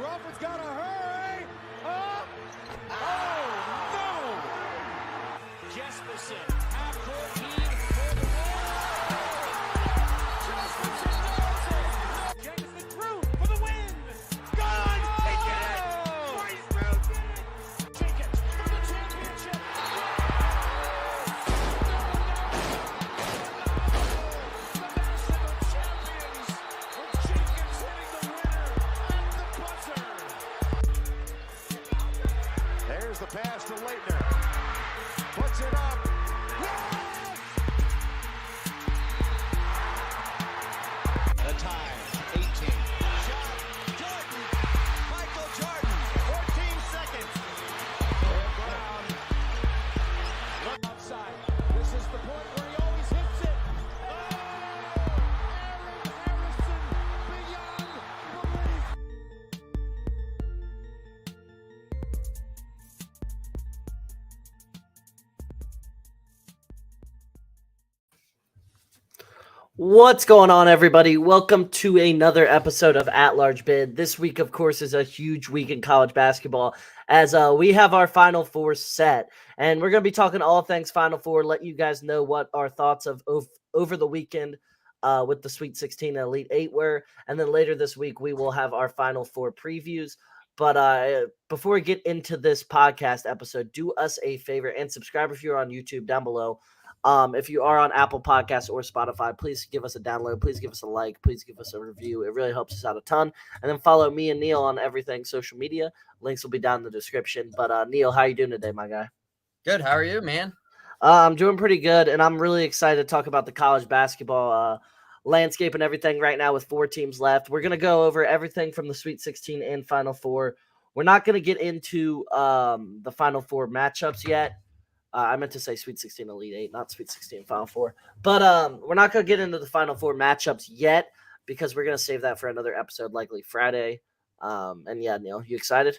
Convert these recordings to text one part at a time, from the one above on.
Crawford's got to hurry. Oh, no. Jesperson, half-court lead for the win. Jesperson knows it. Jameson through for the win. Gone. He did it. Bryce Drew did it. Jenkins for the championship. There's the pass to Leitner. Puts it up. Yes! The time, 18. Shot. Jordan. Michael Jordan. 14 seconds. Brown. Look outside. This is the point where he always hits it. Oh! Aaron Harrison beyond belief. What's going on, everybody? Welcome to another episode of At Large Bid. This week, of course, is a huge week in college basketball as we have our Final Four set. And we're going to be talking all things Final Four, let you guys know what our thoughts of over the weekend with the Sweet 16 and Elite 8 were. And then later this week, we will have our Final Four previews. But before we get into this podcast episode, do us a favor and subscribe if you're on YouTube down below. If you are on Apple Podcasts or Spotify, please give us a download. Please give us a like. Please give us a review. It really helps us out a ton. And then follow me and Neil on everything social media. Links will be down in the description. But Neil, how are you doing today, my guy? Good. How are you, man? I'm doing pretty good, and I'm really excited to talk about the college basketball landscape and everything right now with 4 teams left. We're going to go over everything from the Sweet 16 and Final Four. We're not going to get into the Final Four matchups yet. I meant to say Sweet 16 Elite 8, not Sweet 16 Final Four. But we're not going to get into the Final Four matchups yet because we're going to save that for another episode, likely Friday. And yeah, Neil, you excited?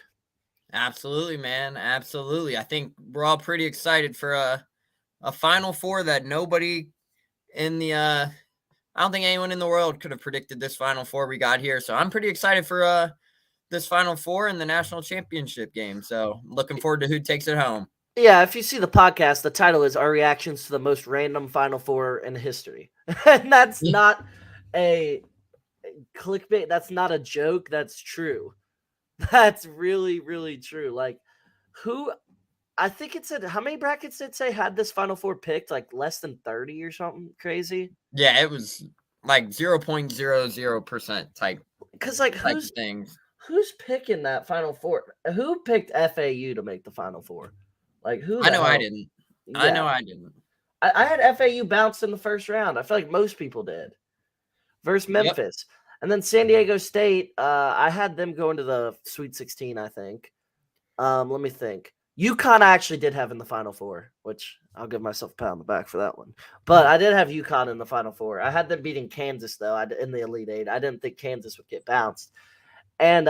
Absolutely, man. Absolutely. I think we're all pretty excited for a Final Four that nobody in the I don't think anyone in the world could have predicted this Final Four we got here. So I'm pretty excited for this Final Four and the national championship game. So looking forward to who takes it home. Yeah, if you see the podcast, the title is Our Reactions to the Most Random Final Four in History. And that's not a clickbait. That's not a joke. That's true. That's really, really true. Like, I think it said, how many brackets did it say had this Final Four picked? Like less than 30 or something crazy? Yeah, it was like 0.00% type. Because, like, who's picking that Final Four? Who picked FAU to make the Final Four? Like, who? I know I didn't. Yeah. I know I didn't. I had FAU bounced in the first round. I feel like most people did. Versus Memphis. Yep. And then San Diego State, I had them go into the Sweet 16, I think. Let me think. UConn I actually did have in the Final Four, which I'll give myself a pat on the back for that one. But I did have UConn in the Final Four. I had them beating Kansas, though, in the Elite 8. I didn't think Kansas would get bounced. And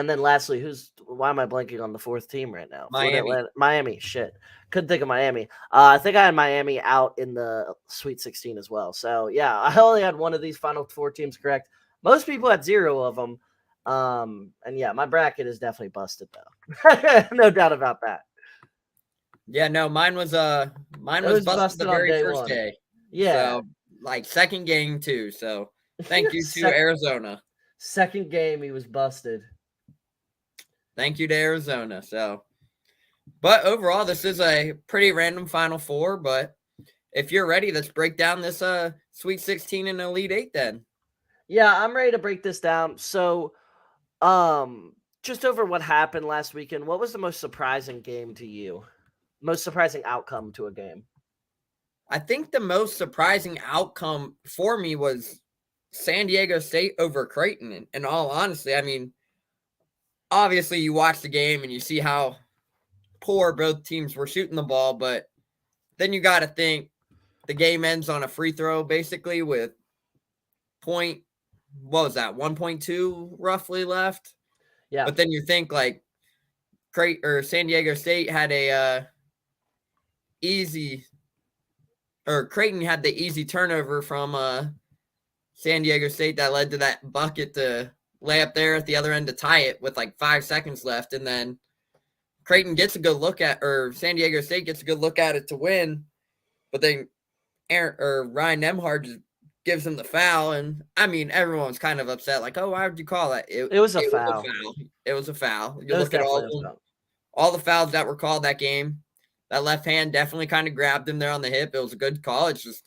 then lastly, why am I blanking on the 4th team right now? Miami. Shit. Couldn't think of Miami. I think I had Miami out in the Sweet 16 as well. So, yeah, I only had one of these Final Four teams correct. Most people had 0 of them. And, yeah, my bracket is definitely busted, though. No doubt about that. Yeah, no, mine was busted the very first day. Yeah. So, like, second game, too. So, thank you to Arizona. Second game, he was busted. Thank you to Arizona. So, but overall, this is a pretty random Final Four. But if you're ready, let's break down this Sweet 16 and Elite 8 then. Yeah, I'm ready to break this down. So, just over what happened last weekend, what was the most surprising game to you? Most surprising outcome to a game? I think the most surprising outcome for me was San Diego State over Creighton. In all honesty, I mean, obviously, you watch the game and you see how poor both teams were shooting the ball, but then you got to think the game ends on a free throw, basically, with 1.2 roughly left. Yeah. But then you think, like, San Diego State had Creighton had the easy turnover from San Diego State that led to that bucket to layup there at the other end to tie it with like 5 seconds left, and then Creighton gets a good look at, or San Diego State gets a good look at it to win, but then Ryan Nembhard just gives him the foul, and I mean everyone's kind of upset, like, oh, why would you call that? It was a It was a foul. foul. It was a foul. You It was look at definitely a foul. all the fouls that were called that game. That left hand definitely kind of grabbed him there on the hip. It was a good call. It's just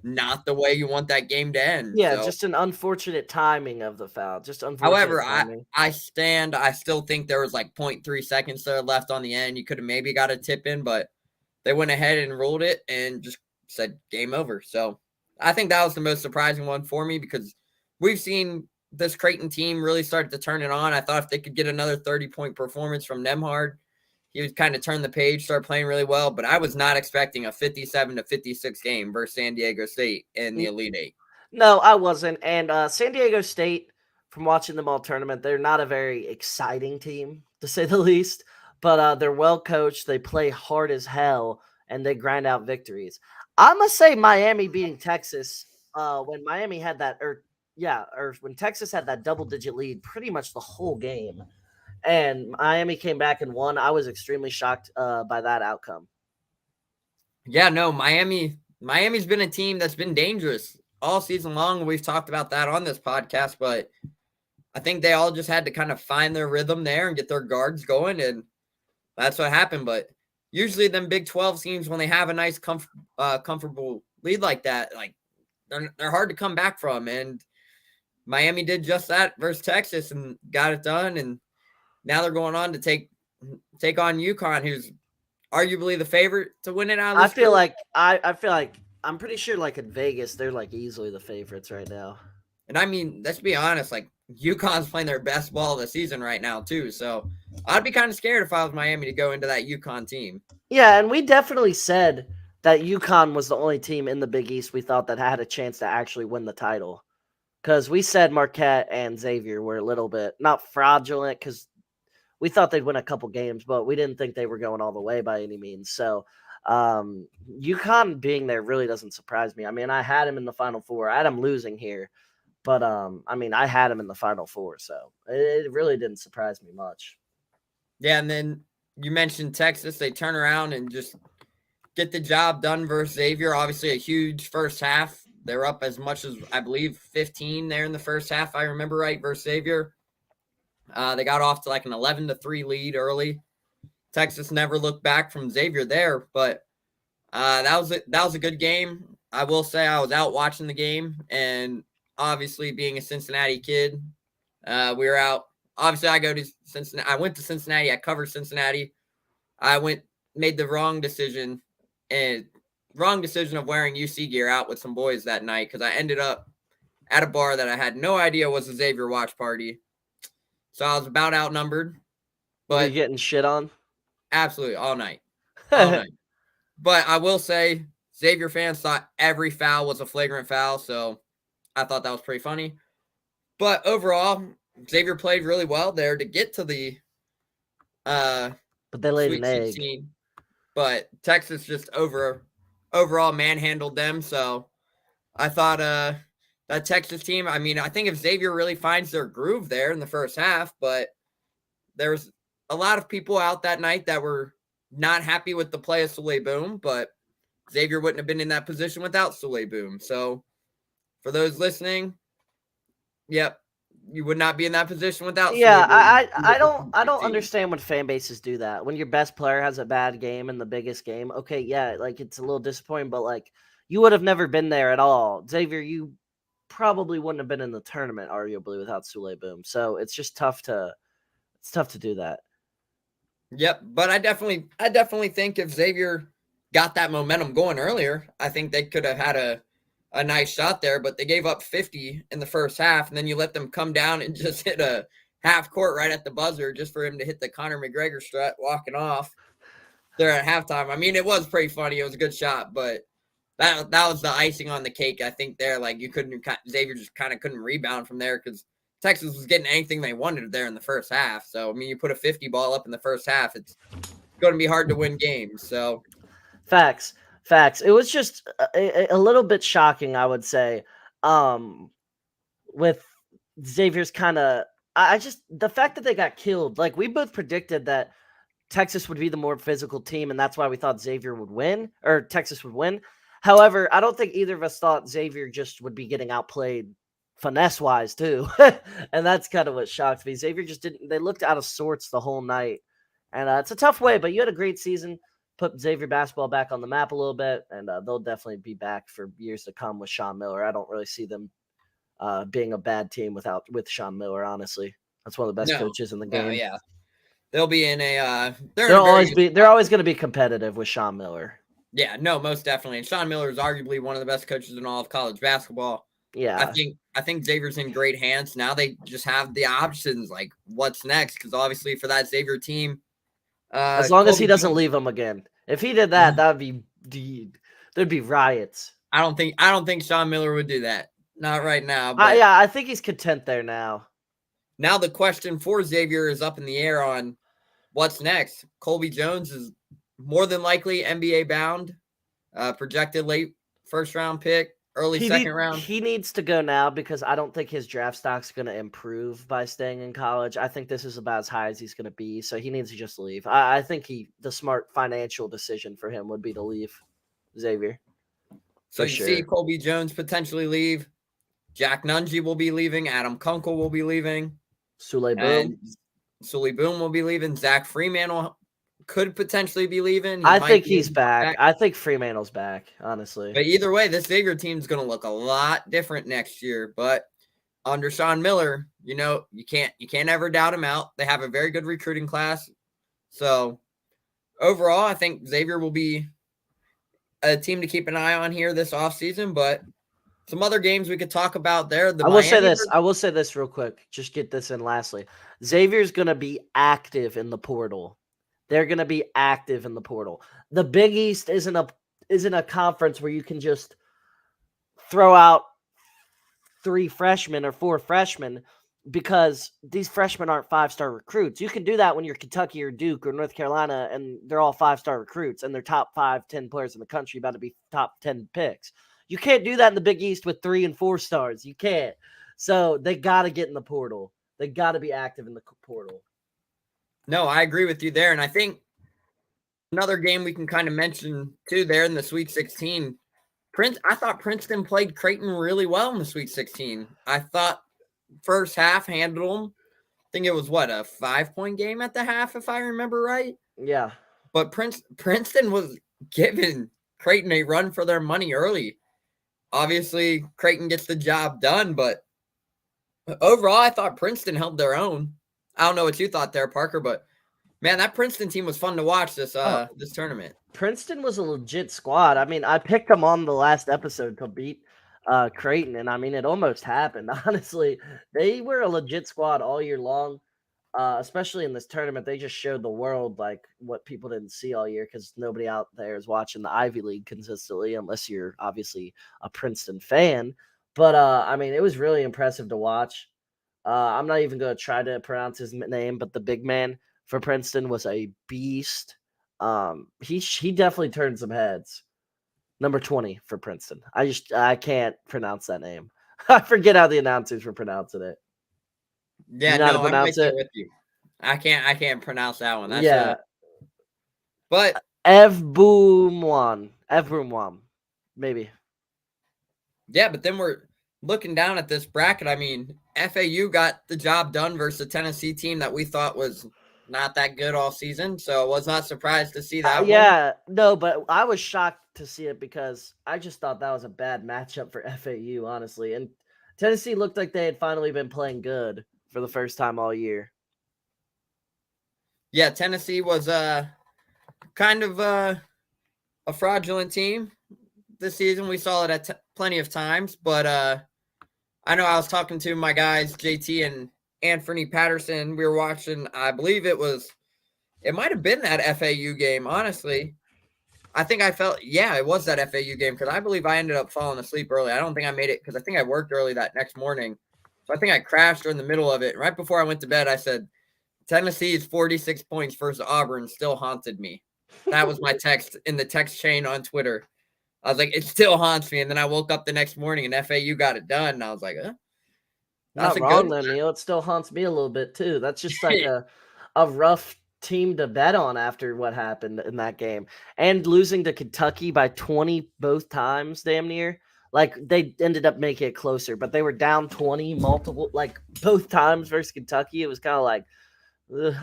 not the way you want that game to end. Yeah, so. just an unfortunate timing of the foul. Just unfortunate However, timing. I still think there was like 0.3 seconds there left on the end. You could have maybe got a tip in, but they went ahead and ruled it and just said game over. So I think that was the most surprising one for me, because we've seen this Creighton team really start to turn it on. I thought if they could get another 30-point performance from Nembhard, he would kind of turn the page, start playing really well. But I was not expecting a 57-56 game versus San Diego State in the Elite Eight. No, I wasn't. And San Diego State, from watching them all tournament, they're not a very exciting team, to say the least. But they're well coached. They play hard as hell, and they grind out victories. I'm going to say Miami beating Texas when Miami had that, or when Texas had that double-digit lead pretty much the whole game. And Miami came back and won. I was extremely shocked by that outcome. Yeah, no, Miami's been a team that's been dangerous all season long. We've talked about that on this podcast, but I think they all just had to kind of find their rhythm there and get their guards going, and that's what happened. But usually them Big 12 teams, when they have a nice comfortable lead like that, like they're hard to come back from, and Miami did just that versus Texas and got it done, and now they're going on to take on UConn, who's arguably the favorite to win it out of this I feel group. like I'm pretty sure, like, in Vegas, they're like easily the favorites right now. And I mean, let's be honest, like UConn's playing their best ball of the season right now too. So I'd be kind of scared if I was Miami to go into that UConn team. Yeah, and we definitely said that UConn was the only team in the Big East we thought that had a chance to actually win the title. Because we said Marquette and Xavier were a little bit, not fraudulent, because we thought they'd win a couple games, but we didn't think they were going all the way by any means. So UConn being there really doesn't surprise me. I mean, I had him in the Final Four. I had him losing here. But, I mean, I had him in the Final Four, so it really didn't surprise me much. Yeah, and then you mentioned Texas. They turn around and just get the job done versus Xavier. Obviously, a huge first half. They're up as much as, I believe, 15 there in the first half, if I remember right, versus Xavier. They got off to like an 11-3 lead early. Texas never looked back from Xavier there, but that was a good game. I will say I was out watching the game, and obviously being a Cincinnati kid, we were out. Obviously, I go to Cincinnati. I went to Cincinnati. I covered Cincinnati. Made the wrong decision of wearing UC gear out with some boys that night, because I ended up at a bar that I had no idea was a Xavier watch party. So I was about outnumbered. But were you getting shit on? Absolutely, all night. All night. But I will say, Xavier fans thought every foul was a flagrant foul, so I thought that was pretty funny. But overall, Xavier played really well there to get to the but they laid Sweet an egg. 16. But Texas just overall manhandled them. So I thought that Texas team, I mean, I think if Xavier really finds their groove there in the first half, but there was a lot of people out that night that were not happy with the play of Souley Boum, but Xavier wouldn't have been in that position without Souley Boum. So for those listening, yep, you would not be in that position without. Yeah, I don't understand when fan bases do that. When your best player has a bad game in the biggest game, okay, yeah, like it's a little disappointing, but like you would have never been there at all. Xavier, you probably wouldn't have been in the tournament, arguably, without Souley Boum. So it's just tough to do that. Yep, but I definitely think if Xavier got that momentum going earlier, I think they could have had a nice shot there, but they gave up 50 in the first half, and then you let them come down and just hit a half court right at the buzzer just for him to hit the Conor McGregor strut walking off there at halftime. I mean, it was pretty funny. It was a good shot, but that was the icing on the cake, I think, there. Like, Xavier just kind of couldn't rebound from there because Texas was getting anything they wanted there in the first half. So, I mean, you put a 50 ball up in the first half, it's going to be hard to win games. So, Facts. It was just a little bit shocking, I would say, with Xavier's kind of I just the fact that they got killed, like we both predicted that Texas would be the more physical team, and that's why we thought Xavier would win, or Texas would win. However, I don't think either of us thought Xavier just would be getting outplayed finesse-wise, too. And that's kind of what shocked me. Xavier just didn't – they looked out of sorts the whole night. And it's a tough way, but you had a great season. Put Xavier basketball back on the map a little bit, and they'll definitely be back for years to come with Sean Miller. I don't really see them being a bad team with Sean Miller, honestly. That's one of the best coaches in the game. Yeah. They'll be in a they're always going to be competitive with Sean Miller. Yeah, no, most definitely. And Sean Miller is arguably one of the best coaches in all of college basketball. Yeah. I think Xavier's in great hands. Now they just have the options, like what's next, because obviously for that Xavier team, as long as he doesn't leave them again. If he did that, that'd be there'd be riots. I don't think Sean Miller would do that. Not right now. But I think he's content there now. Now the question for Xavier is up in the air on what's next. Colby Jones is more than likely NBA bound, projected late first round pick, early second round. He needs to go now because I don't think his draft stock's going to improve by staying in college. I think this is about as high as he's going to be, so he needs to just leave. I think the smart financial decision for him would be to leave Xavier. So you see Colby Jones potentially leave. Jack Nungy will be leaving. Adam Kunkel will be leaving. Sully Boom will be leaving. Zach Freemantle could potentially be leaving. I think he's back. I think Fremantle's back, honestly. But either way, this Xavier team is going to look a lot different next year. But under Sean Miller, you can't ever doubt him out. They have a very good recruiting class. So overall, I think Xavier will be a team to keep an eye on here this offseason. But some other games we could talk about there. I will say this real quick. Just get this in lastly. Xavier's going to be active in the portal. They're going to be active in the portal. The Big East isn't a conference where you can just throw out 3 freshmen or 4 freshmen because these freshmen aren't 5-star recruits. You can do that when you're Kentucky or Duke or North Carolina and they're all 5-star recruits and they're top 5, 10 players in the country about to be top 10 picks. You can't do that in the Big East with 3 and 4 stars. You can't. So they got to get in the portal. They got to be active in the portal. No, I agree with you there. And I think another game we can kind of mention too there in the Sweet 16, I thought Princeton played Creighton really well in the Sweet 16. I thought first half handled them. I think it was a 5-point game at the half, if I remember right. Yeah. But Princeton was giving Creighton a run for their money early. Obviously, Creighton gets the job done, but overall, I thought Princeton held their own. I don't know what you thought there, Parker, but man, that Princeton team was fun to watch this tournament. Princeton was a legit squad. I mean, I picked them on the last episode to beat Creighton, and I mean, it almost happened. Honestly, they were a legit squad all year long, especially in this tournament. They just showed the world like what people didn't see all year because nobody out there is watching the Ivy League consistently, unless you're obviously a Princeton fan. But I mean, it was really impressive to watch. I'm not even going to try to pronounce his name, but the big man for Princeton was a beast. He definitely turned some heads. Number 20 for Princeton. I can't pronounce that name. I forget how the announcers were pronouncing it. Yeah, no, I'm right there with you. I can't pronounce that one. But Evboomwan, maybe. Yeah, but then we're looking down at this bracket. I mean, FAU got the job done versus a Tennessee team that we thought was not that good all season. So I was not surprised to see that one. Yeah, no, but I was shocked to see it because I just thought that was a bad matchup for FAU, honestly. And Tennessee looked like they had finally been playing good for the first time all year. Yeah, Tennessee was kind of a fraudulent team this season. We saw it at plenty of times, but I know I was talking to my guys, JT and Anthony Patterson. We were watching, I believe it might have been that FAU game, honestly. I think it was that FAU game because I believe I ended up falling asleep early. I don't think I made it because I think I worked early that next morning. So I think I crashed during the middle of it. Right before I went to bed, I said, Tennessee's 46 points versus Auburn still haunted me. That was my text in the text chain on Twitter. I was like, it still haunts me. And then I woke up the next morning and FAU got it done. And I was like, That's Not a good wrong though, one. Neil. It still haunts me a little bit too. That's just like a rough team to bet on after what happened in that game. And losing to Kentucky by 20 both times, damn near. Like they ended up making it closer, but they were down 20 multiple like both times versus Kentucky. It was kind of like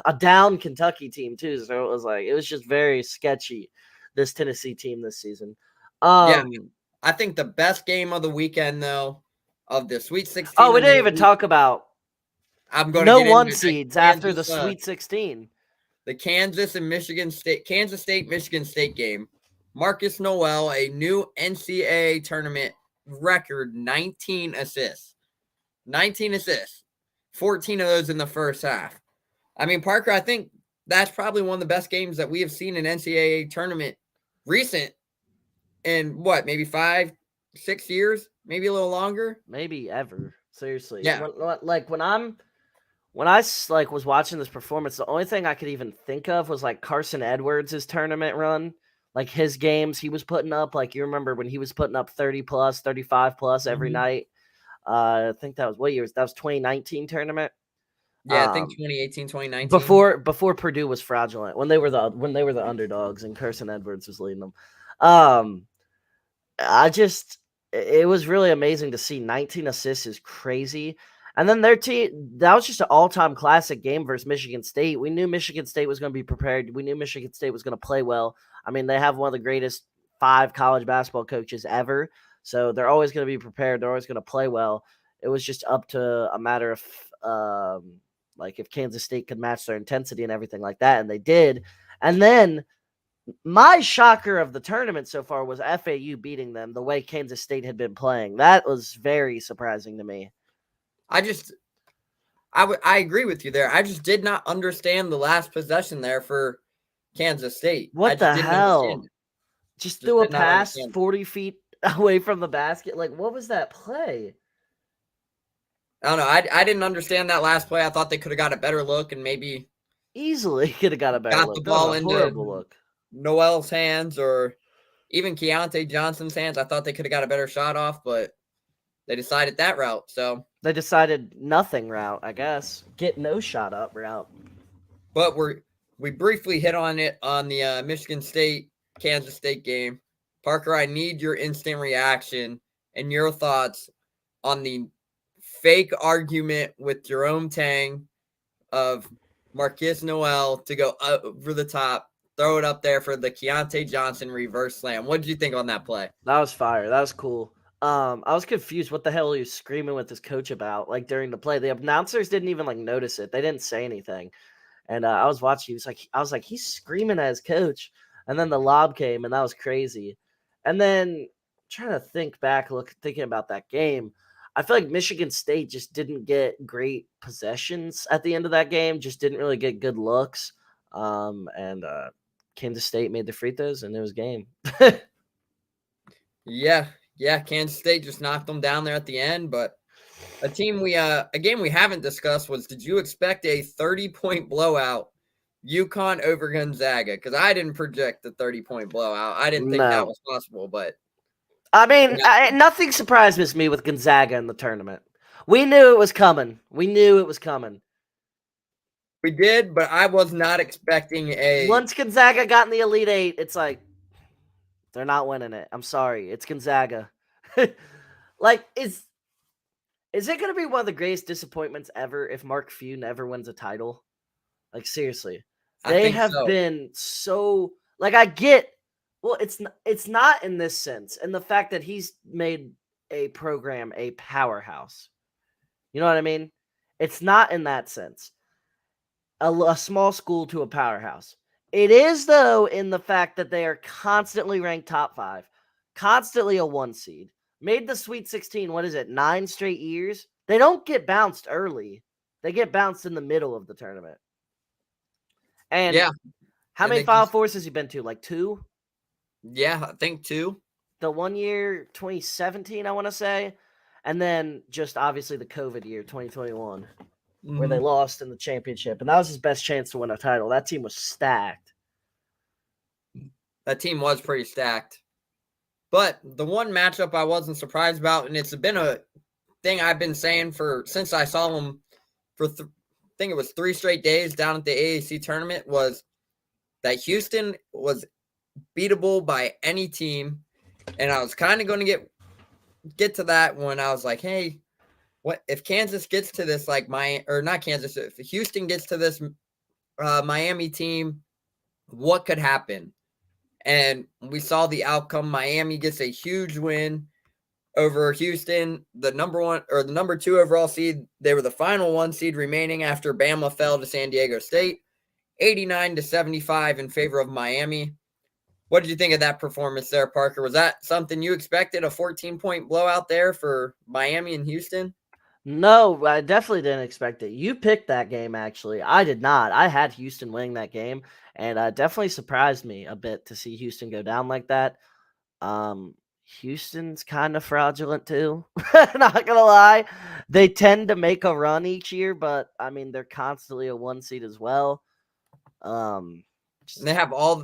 a down Kentucky team too. So it was just very sketchy, this Tennessee team this season. Yeah, Um I think the best game of the weekend, though, of the Sweet 16 we and didn't the even talk about I'm going to no get into one it. The seeds after the Kansas, Sweet 16. the Kansas State, Michigan State game. Marcus Noel, a new NCAA tournament record, 19 assists. 19 assists. 14 of those in the first half. I mean, Parker, I think that's probably one of the best games that we have seen in NCAA tournament recent in what, maybe 5, 6 years, maybe a little longer. Maybe ever. Seriously. Yeah. When I like was watching this performance, the only thing I could even think of was like Carson Edwards' tournament run. Like his games he was putting up, like you remember when he was putting up 30 plus, 35 plus every Mhm. night. I think that was what year? That was 2019 tournament. Yeah, I think Um 2018, 2019. before Purdue was fraudulent, when they were the underdogs and Carson Edwards was leading them. Um it was really amazing to see 19 assists is crazy. And then their team, that was just an all-time classic game versus Michigan State. We knew Michigan State was going to be prepared. We knew Michigan State was going to play well. I mean, they have one of the greatest 5 college basketball coaches ever. So they're always going to be prepared. They're always going to play well. It was just up to a matter of like if Kansas State could match their intensity and everything like that, and they did. And then my shocker of the tournament so far was FAU beating them the way Kansas State had been playing. That was very surprising to me. I agree with you there. I just did not understand the last possession there for Kansas State. I What just the didn't understand hell? it. Just Just threw a did not pass understand it. 40 feet away from the basket. Like, what was that play? I don't know. I didn't understand that last play. I thought they could have got a better look and maybe Easily could have got a better got the look. That was ball a horrible into look. Noel's hands or even Keontae Johnson's hands. I thought they could have got a better shot off, but they decided that route. So, They decided nothing route, I guess. Get no shot up route. but we briefly hit on it on the Michigan State Kansas State game. Parker, I need your instant reaction and your thoughts on the fake argument with Jerome Tang of Marquise Noel to go over the top, throw it up there for the Keontae Johnson reverse slam. What did you think on that play? That was fire. That was cool. I was confused what the hell he was screaming with his coach about, like during the play. The announcers didn't even like notice it. They didn't say anything. And I was watching. I was like, he's screaming at his coach. And then the lob came, and that was crazy. And then trying to think back, thinking about that game, I feel like Michigan State just didn't get great possessions at the end of that game. Just didn't really get good looks. And Kansas State made the free throws, and it was game. Yeah, Kansas State just knocked them down there at the end. But a game we haven't discussed was: did you expect a 30-point blowout, UConn over Gonzaga? Because I didn't project the 30-point blowout. I didn't think that No. was possible. But I mean, nothing surprises me with Gonzaga in the tournament. We knew it was coming. We did. But I was not expecting a. Once Gonzaga got in the Elite Eight, it's like they're not winning it. I'm sorry, it's Gonzaga. Like, is it going to be one of the greatest disappointments ever if Mark Few never wins a title? Like, seriously, I they think have so. been so like I get. Well, it's not in this sense, and the fact that he's made a program a powerhouse. You know what I mean? It's not in that sense. A small school to a powerhouse. It is, though, in the fact that they are constantly ranked top 5, constantly a 1 seed, made the Sweet 16, what is it, 9 straight years? They don't get bounced early. They get bounced in the middle of the tournament. And Yeah. how And many they Final just- Fours has he been to? Like 2? Yeah, I think 2. The 1 year, 2017, I want to say. And then just obviously the COVID year, 2021. Where they lost in the championship. And that was his best chance to win a title. That team was stacked. That team was pretty stacked. But the one matchup I wasn't surprised about, and it's been a thing I've been saying since I saw them for I think it was 3 straight days down at the AAC tournament was that Houston was beatable by any team, and I was kind of going to get to that when I was like, hey, what if Kansas gets to this like not Kansas, if Houston gets to this Miami team, what could happen? And we saw the outcome. Miami gets a huge win over Houston, the number 1 or the number 2 overall seed. They were the final 1 seed remaining after Bama fell to San Diego State, 89-75 in favor of Miami. What did you think of that performance there, Parker? Was that something you expected, a 14-point blowout there for Miami and Houston? No, I definitely didn't expect it. You picked that game, actually. I did not. I had Houston winning that game, and definitely surprised me a bit to see Houston go down like that. Houston's kind of fraudulent too. Not gonna lie, they tend to make a run each year, but I mean they're constantly a 1 seed as well. And they had all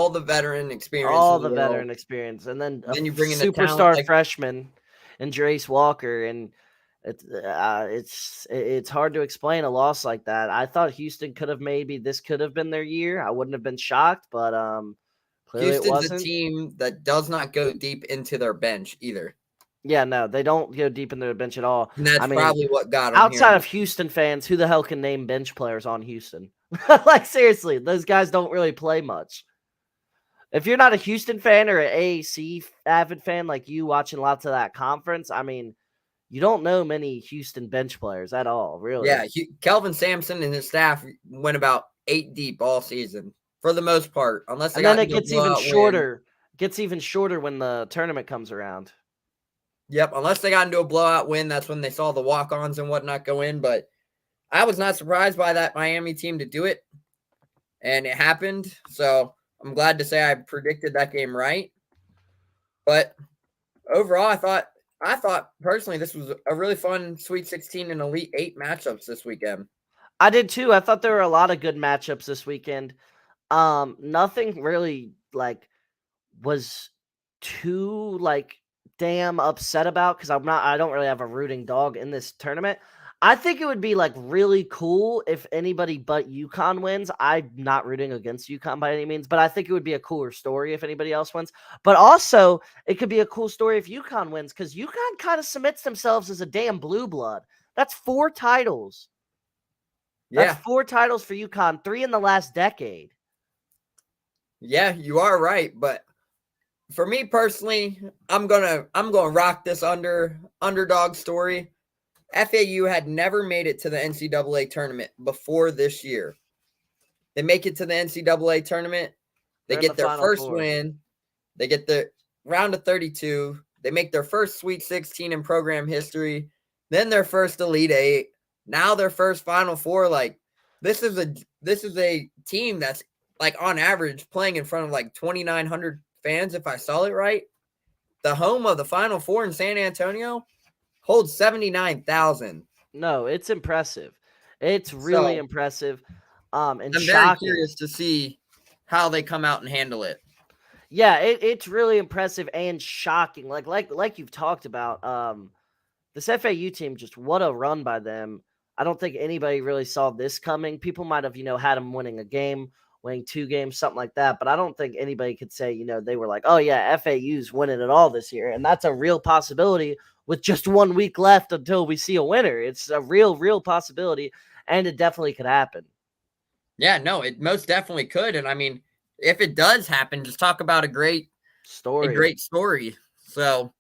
the veteran experience all in the the world. veteran experience, and then Then a you bring in a superstar talent like freshman and Jace Walker, and it's hard to explain a loss like that. I thought Houston this could have been their year. I wouldn't have been shocked, but clearly it Houston's a wasn't. team that does not go deep into their bench either. Yeah, no, they don't go deep into the bench at all. And that's I mean, probably what got them here. outside of Houston fans, who the hell can name bench players on Houston? Like, seriously, those guys don't really play much. If you're not a Houston fan or an AAC avid fan like you watching lots of that conference, I mean, you don't know many Houston bench players at all, really. Yeah, Kelvin Sampson and his staff went about 8 deep all season for the most part, unless they And then got it gets even shorter. Gets even shorter when the tournament comes around. Yep, unless they got into a blowout win, that's when they saw the walk-ons and whatnot go in. But I was not surprised by that Miami team to do it, and it happened. So I'm glad to say I predicted that game right. But overall, I thought personally this was a really fun Sweet 16 and Elite 8 matchups this weekend. I did too. I thought there were a lot of good matchups this weekend. Nothing really was too damn upset about because I don't really have a rooting dog in this tournament. I think it would be really cool if anybody but UConn wins. I'm not rooting against UConn by any means, but I think it would be a cooler story if anybody else wins. But also, it could be a cool story if UConn wins because UConn kind of submits themselves as a damn blue blood. That's 4 titles. Yeah. That's 4 titles for UConn, 3 in the last decade. Yeah, you are right, but for me personally, I'm gonna rock this underdog story. FAU had never made it to the NCAA tournament before this year. They make it to the NCAA tournament. They get their first win. They get the round of 32. They make their first Sweet 16 in program history. Then their first Elite 8. Now their first Final Four. This is a team that's on average playing in front of 2,900 fans, if I saw it right. The home of the Final Four in San Antonio holds 79,000. No, it's impressive. It's really impressive. And I'm shocking. very curious to see how they come out and handle it. Yeah, it's really impressive and shocking. Like you've talked about, this FAU team, just what a run by them. I don't think anybody really saw this coming. People might have, had them winning a game, winning 2 games, something like that. But I don't think anybody could say, they were like, oh, yeah, FAU's winning it all this year. And that's a real possibility with just 1 week left until we see a winner. It's a real possibility, and it definitely could happen. Yeah, no, it most definitely could. And I mean, if it does happen, just talk about a great story. So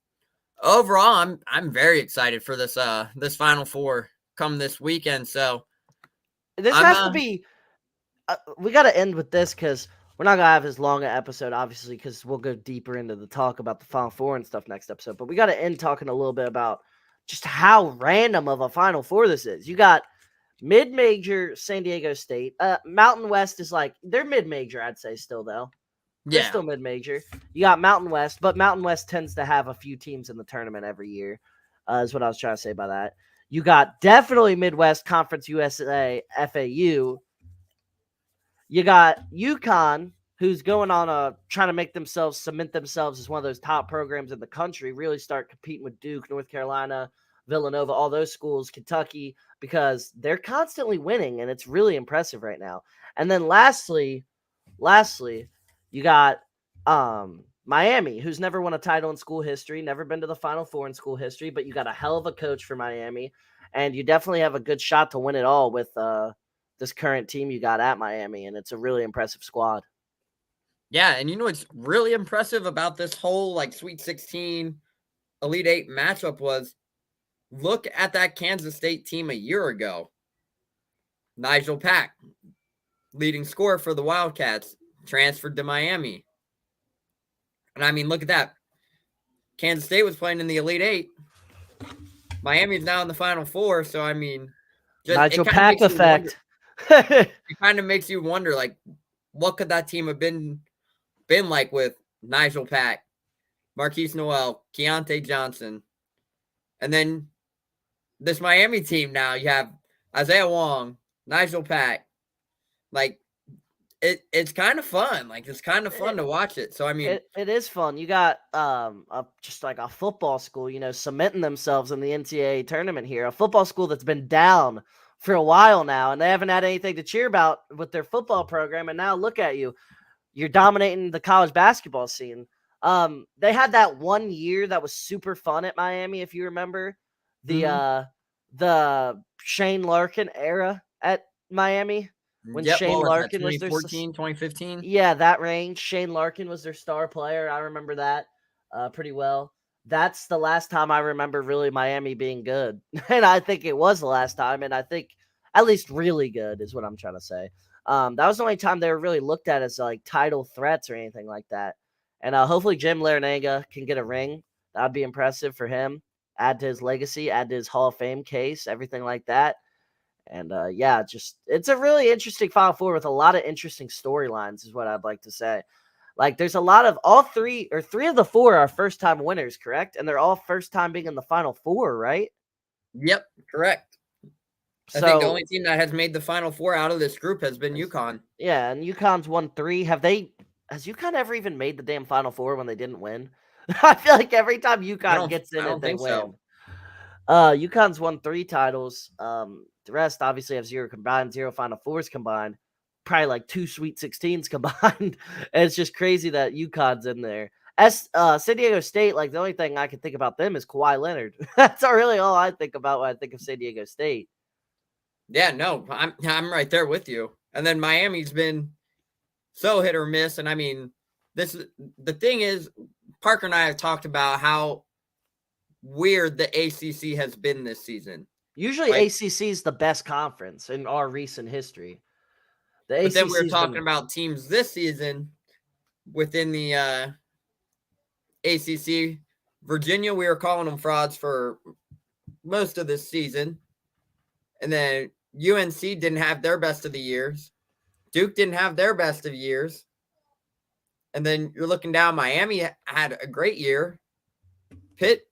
overall, I'm very excited for this Final Four come this weekend. So this has to be. We got to end with this because we're not gonna have as long an episode, obviously, because we'll go deeper into the talk about the Final Four and stuff next episode. But we got to end talking a little bit about just how random of a Final Four this is. You got mid-major San Diego State. Mountain West is they're mid-major, I'd say still though. They're still mid-major. You got Mountain West, but Mountain West tends to have a few teams in the tournament every year, is what I was trying to say by that. You got definitely Midwest Conference USA, FAU. You got UConn, who's going on trying to cement themselves as one of those top programs in the country, really start competing with Duke, North Carolina, Villanova, all those schools, Kentucky, because they're constantly winning, and it's really impressive right now. And then lastly, you got Miami, who's never won a title in school history, never been to the Final Four in school history, but you got a hell of a coach for Miami, and you definitely have a good shot to win it all with this current team you got at Miami, and it's a really impressive squad. Yeah, and what's really impressive about this whole like Sweet 16 Elite 8 matchup was look at that Kansas State team a year ago. Nigel Pack, leading scorer for the Wildcats, transferred to Miami. And I mean, look at that. Kansas State was playing in the Elite 8. Miami's now in the Final Four, so I mean, Nigel Pack effect. It kind of makes you wonder, like, what could that team have been like with Nigel Pack, Marquise Noel, Keontae Johnson, and then this Miami team now, you have Isaiah Wong, Nigel Pack. Like, it's kind of fun. Like, it's kind of fun to watch it. So, I mean, it is fun. You got just like a football school, cementing themselves in the NCAA tournament here. A football school that's been down for a while now, and they haven't had anything to cheer about with their football program. And now look at you. You're dominating the college basketball scene. They had that one year that was super fun at Miami, if you remember. The Shane Larkin era at Miami. When Shane Larkin was their 2015. Yeah, that range. Shane Larkin was their star player. I remember that pretty well. That's the last time I remember really Miami being good. And I think it was the last time. And I think at least really good is what I'm trying to say. That was the only time they were really looked at as like title threats or anything like that. And hopefully Jim Larinaga can get a ring. That would be impressive for him. Add to his legacy, add to his Hall of Fame case, everything like that. And it's a really interesting Final Four with a lot of interesting storylines, is what I'd like to say. Like, there's a lot of three of the four are first time winners, correct? And they're all first time being in the Final Four, right? Yep, correct. I think the only team that has made the Final Four out of this group has been UConn. Yeah, and UConn's won 3. Has UConn ever even made the damn Final Four when they didn't win? I feel like every time UConn gets in it, they win. So. UConn's won 3 titles. The rest obviously have 0 combined, 0 Final Fours combined, probably like 2 Sweet 16s combined. And it's just crazy that UConn's in there. San Diego State, like the only thing I can think about them is Kawhi Leonard. That's really all I think about when I think of San Diego State. Yeah, no, I'm right there with you. And then Miami's been so hit or miss. And I mean, the thing is, Parker and I have talked about how weird the ACC has been this season. Usually ACC is the best conference in our recent history. But then we're talking about teams this season within the ACC. Virginia, we were calling them frauds for most of this season. And then UNC didn't have their best of the years. Duke didn't have their best of years. And then you're looking down, Miami had a great year. Pitt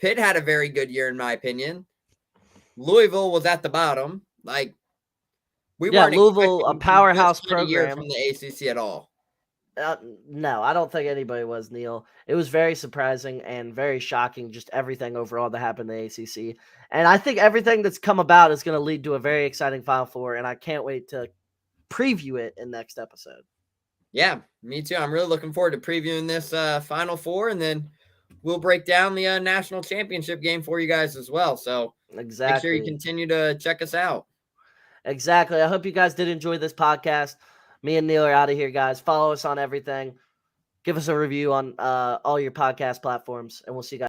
had a very good year, in my opinion. Louisville was at the bottom. Like, weren't Louisville, a powerhouse program from the ACC at all. No, I don't think anybody was, Neil. It was very surprising and very shocking, just everything overall that happened in the ACC. And I think everything that's come about is going to lead to a very exciting Final Four, and I can't wait to preview it in next episode. Yeah, me too. I'm really looking forward to previewing this Final Four, and then we'll break down the national championship game for you guys as well. So exactly, make sure you continue to check us out. Exactly. I hope you guys did enjoy this podcast. Me and Neil are out of here, guys. Follow us on everything. Give us a review on all your podcast platforms, and we'll see you guys.